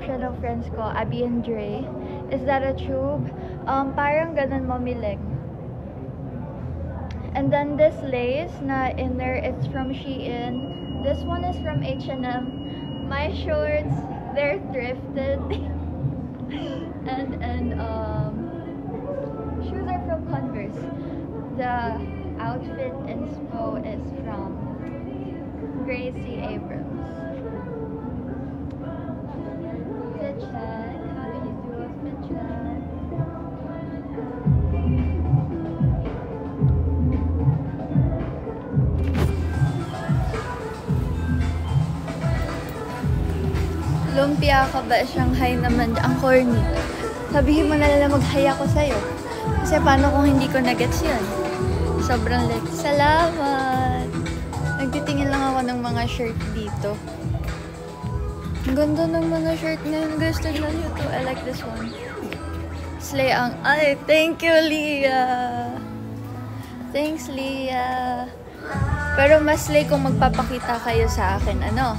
siya ng friends ko, Abby and Dre. Is that a tube? Parang ganun mamilig. And then this lace na inner, it's from Shein. This one is from H&M. My shorts, they're thrifted. and shoes are from Converse. The outfit inspo is from Gracie Abrams. Fit check. How do you do a fit check? Lumpia ka ba? Shanghai naman. Ang corny. Sabihin mo na lang mag-hi ako sa'yo. Kasi paano kung hindi ko na-gets yun? Sobrang lit. Salamat! Nagtitingin lang ako ng mga shirt dito. Ang ganda ng mga shirt na yun. Gusto na nyo to. I like this one. Slay ang... Ay, thank you, Leah! Thanks, Leah! Pero mas slay kung magpapakita kayo sa akin. Ano?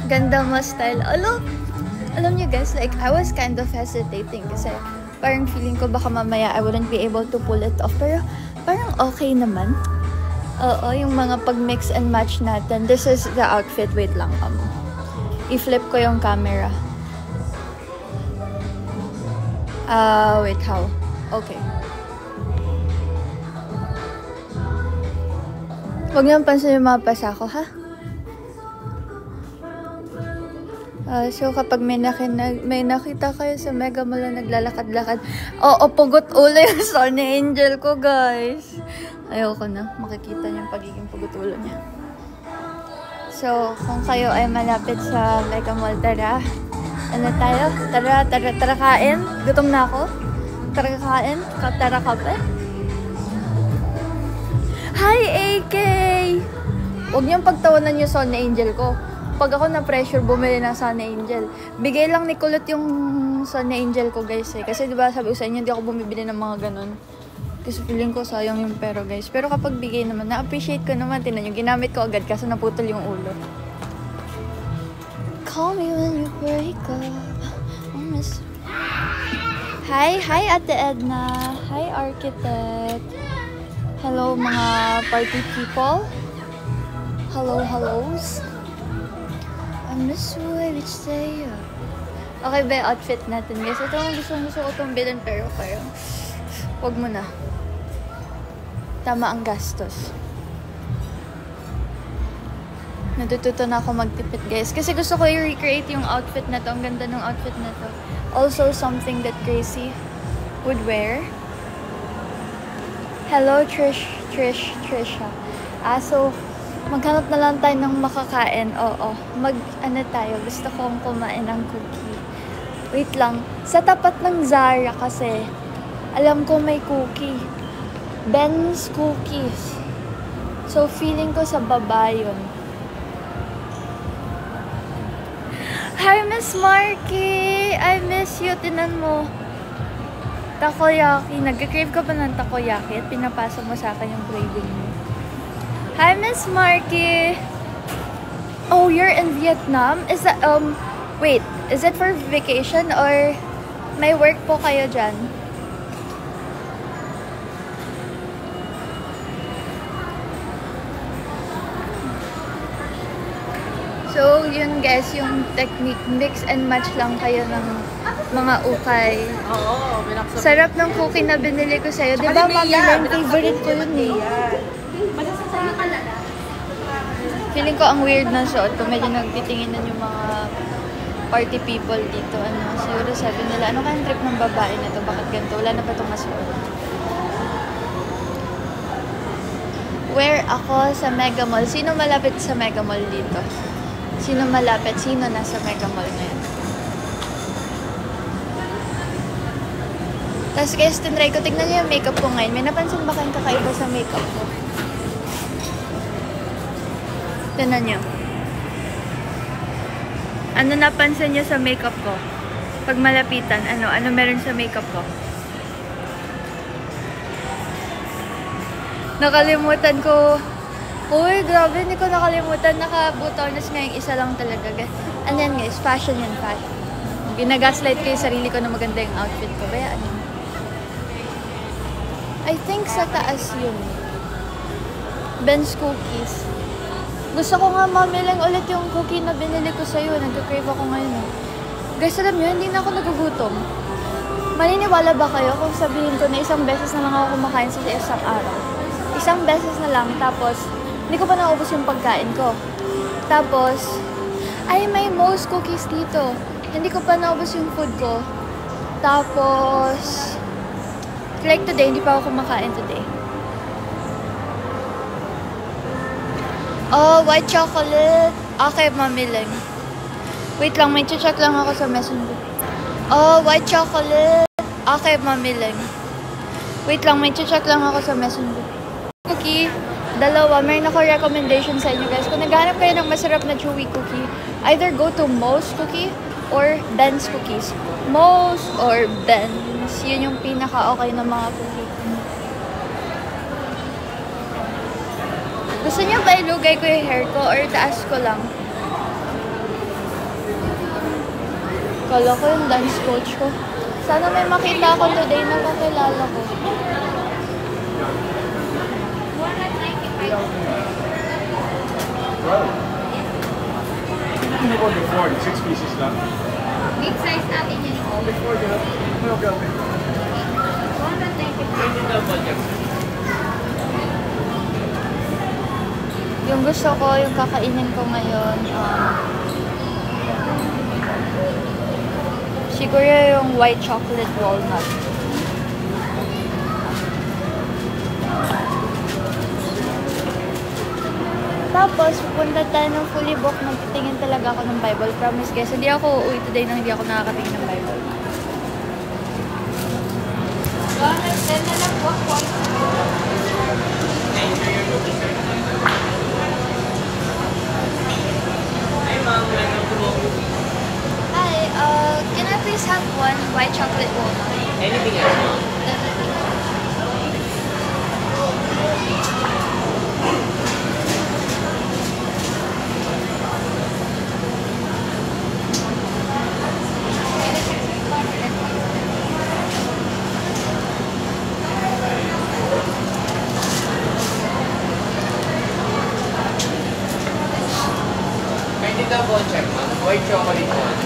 Ganda mo style. Alam nyo guys, like, I was kind of hesitating kasi parang feeling ko baka mamaya I wouldn't be able to pull it off. Pero parang okay naman. Oo, yung mga pag-mix and match natin. This is the outfit. Wait lang. I-flip ko yung camera. Wait, how? Okay. Huwag niyang pansin yung mga pasa ko, ha? So, kapag may nakita kayo sa Mega Mall na naglalakad-lakad, pugot ulo yung Sunny Angel ko, guys. Ayoko na. Makikita niyo yung pagiging pugot ulo niya. So, kung kayo ay malapit sa Mega Mall, tara. Ano tayo? Tara kain. Gutom na ako. Tara kain. Tara kape. Hi, AK! Huwag niyong pagtawanan yung Sunny Angel ko. Pag ako na-pressure bumili ng Sunny Angel, bigay lang ni Kulot yung Sunny Angel ko, guys, eh. Kasi diba sabi ko sa inyo, hindi ako bumibili ng mga ganun. Kasi feeling ko sayang yung pera, guys. Pero kapag bigay naman, na-appreciate ko naman. Tinan nyo, ginamit ko agad kasi naputol yung ulo. Call me when you break up. Hi Ate Edna. Hi Architect. Hello mga party people. Hellos. I miss you every day. Okay ba yung outfit natin, guys? Ito ang gusto ko itong bilhin, pero parang huwag mo na. Tama ang gastos. Natututo na ako magtipid, guys. Kasi gusto ko i-recreate yung outfit na to. Ang ganda ng outfit na to. Also, something that Gracie would wear. Hello, Trisha. So, maghanap na lang tayo ng makakain. Oo. Ano tayo? Gusto kong kumain ng cookie. Wait lang. Sa tapat ng Zara kasi, alam ko may cookie. Ben's Cookies. So, feeling ko sa baba yun. Hi, Miss Marky! I miss you. Tinan mo. Takoyaki. Nag-crave ka pa ng takoyaki at pinapasa mo sa akin yung craving mo. Hi, Miss Marky! Oh, you're in Vietnam? Is that, wait, is it for vacation or may work po kayo dyan? So, yun guys, yung technique, mix and match lang kayo ng mga ukay. Oo, sarap ng cookie na binili ko sa'yo. Di ba, Mami Len, favorite ko yun eh. Feeling ko ang weird na suot ko. Medyo nagtitingin na yung mga party people dito. Siguro sabi nila, ano kayang trip ng babae na to? Bakit ganito? Wala na ba itong masuot? Where ako sa Mega Mall? Sino malapit sa Mega Mall dito? Sino malapit? Sino nasa Mega Mall ngayon? Tapos guys, tinry ko. Tignan niyo yung makeup ko ngayon. May napansin ba kayong kakaiba sa makeup ko? Tignan niyo. Ano napansin niyo sa makeup ko? Pag malapitan, ano meron sa makeup ko? Nakalimutan ko Uy, grabe, hindi ko nakalimutan. Naka-butones nga yung isa lang talaga. And then guys, fashion yan, fashion. Ginagaslight ko yung sarili ko na maganda yung outfit ko. Bayaan yun. I think sa taas yun. Ben's Cookies. Gusto ko nga mamiling ulit yung cookie na binili ko sa'yo. Nag-crave ako ngayon. Guys, alam nyo, hindi na ako nagugutom. Maniniwala ba kayo kung sabihin ko na isang beses na lang ako kumakain sa isang araw? Isang beses na lang, tapos hindi ko pa naubos yung pagkain ko. Tapos, ay may Moe's cookies dito. Hindi ko pa naubos yung food ko. Tapos, like today, hindi pa ako kumakain today. Oh, white chocolate. Okay, mamiling. Wait lang, may check lang ako sa messenger. Oh, white chocolate. Okay, mamiling. Wait lang, may check lang ako sa messenger. Cookie, dalawa. Mayroon ako recommendation sa inyo guys. Kung naghahanap kayo ng masarap na chewy cookie, either go to Moe's Cookie or Ben's Cookies. Moe's or Ben's. Yun yung pinaka-okay na mga cookie. Gusto niyo ba ilugay ko yung hair ko or taas ko lang? Kala ko yung dance coach ko. Sana may makita ako today na kakilala ko. Ano ko before? 6 pieces lang. Big size natin yun. Oh, before the... Okay, okay. 195. Yung gusto ko, yung kakainin ko ngayon, siguro yung white chocolate walnut. Tapos, pupunta tayo ng fully book. Magtitingin talaga ako ng Bible. Promise guys, hindi ako uuwi today nang hindi ako nakakatingin ng Bible. Hi, can I please have one white chocolate walnut? Anything else, ma'am? Kindly double check, ma'am. White chocolate one.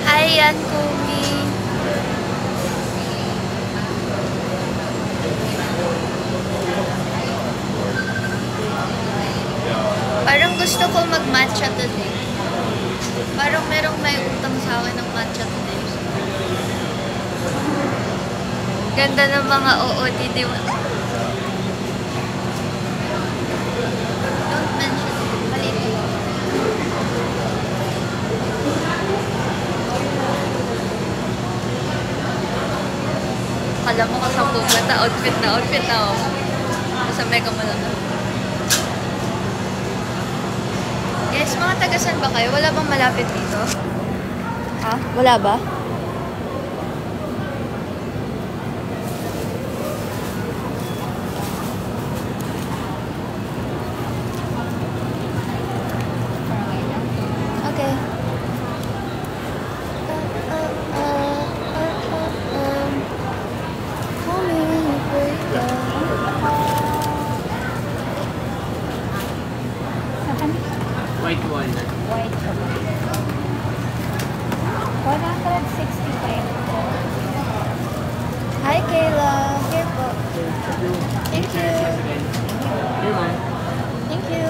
Hi, Yan Kumi. Parang gusto ko mag-matcha today. Parang merong may utang sa akin ng matcha today. Ganda ng mga OOTD. Don't mention it. Maliit. Kala mo kasambog na outfit na oh. Sa mega mo lang. Guys, mga tagasan ba kayo? Wala bang malapit dito? Ha? Wala ba? Okay. Call me when you break down. White walnut. White chocolate. 165. Hi, Kayla. Here po. Thank you. Here, ma'am. Thank you.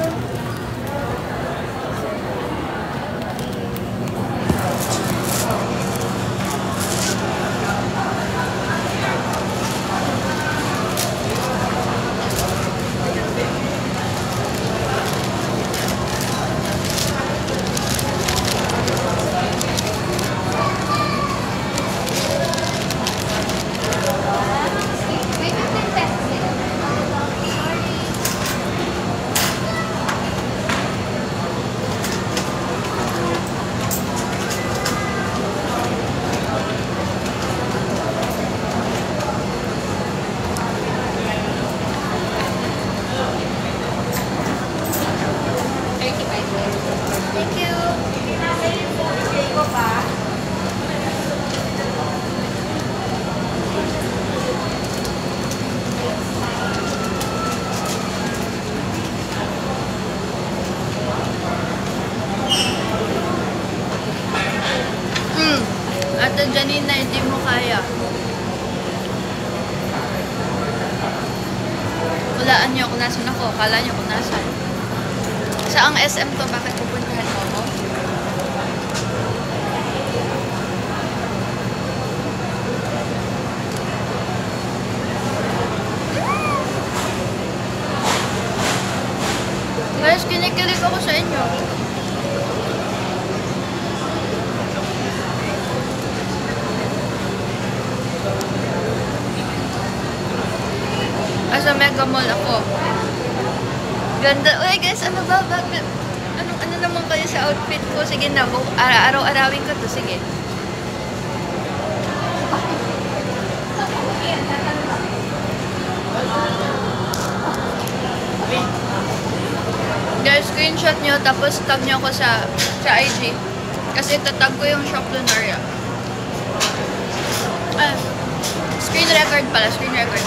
Ate Janina, hindi mo kaya. Walaan niyo kung nasan ako. Kala niyo kung nasan. Saang SM to? Bakit pupuntahan mo ako? Guys, kinikilig ako sa inyo. Sa Mega Mall ako. Ganda. Uy guys, ano ba? Bakit? Ano naman kayo sa outfit ko? Sige na, araw-arawin ko to. Sige. Guys, screenshot nyo, tapos tag nyo ako sa IG. Kasi tatag ko yung Shop Lunaria. Screen record pala, screen record.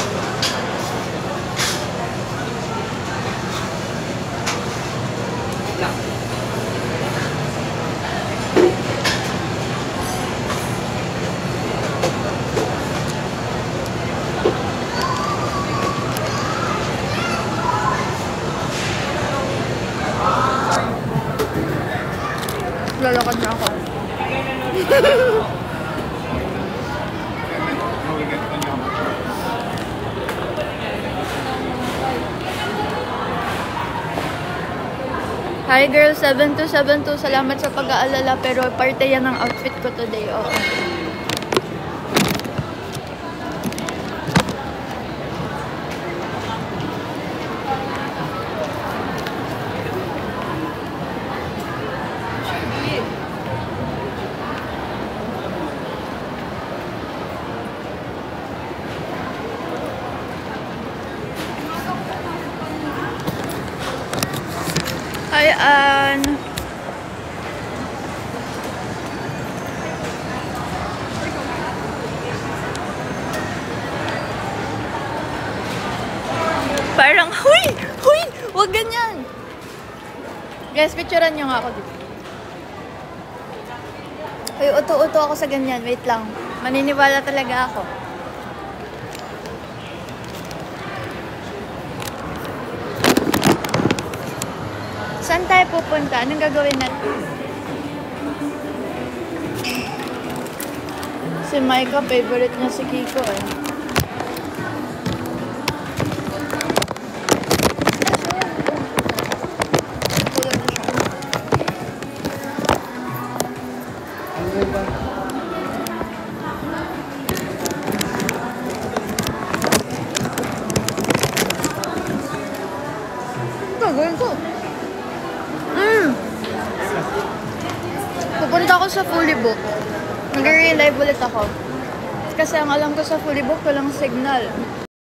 Lalakad na ako. Hi girl, 7272. Salamat sa pag-aalala pero parte yan ng outfit ko today. Oo. Hi, Ann. Parang, huy! Huy! Huwag ganyan! Guys, picturean nyo nga ako dito. Uy, uto-uto ako sa ganyan. Wait lang. Maniniwala talaga ako. Saan tayo pupunta? Anong gagawin natin? Si Micah, favorite niya si Kiko eh. Gagawin ko. Pupunta ako sa Fully Book. Mag-re-live ulit ako. Kasi ang alam ko sa Fully Book, walang signal.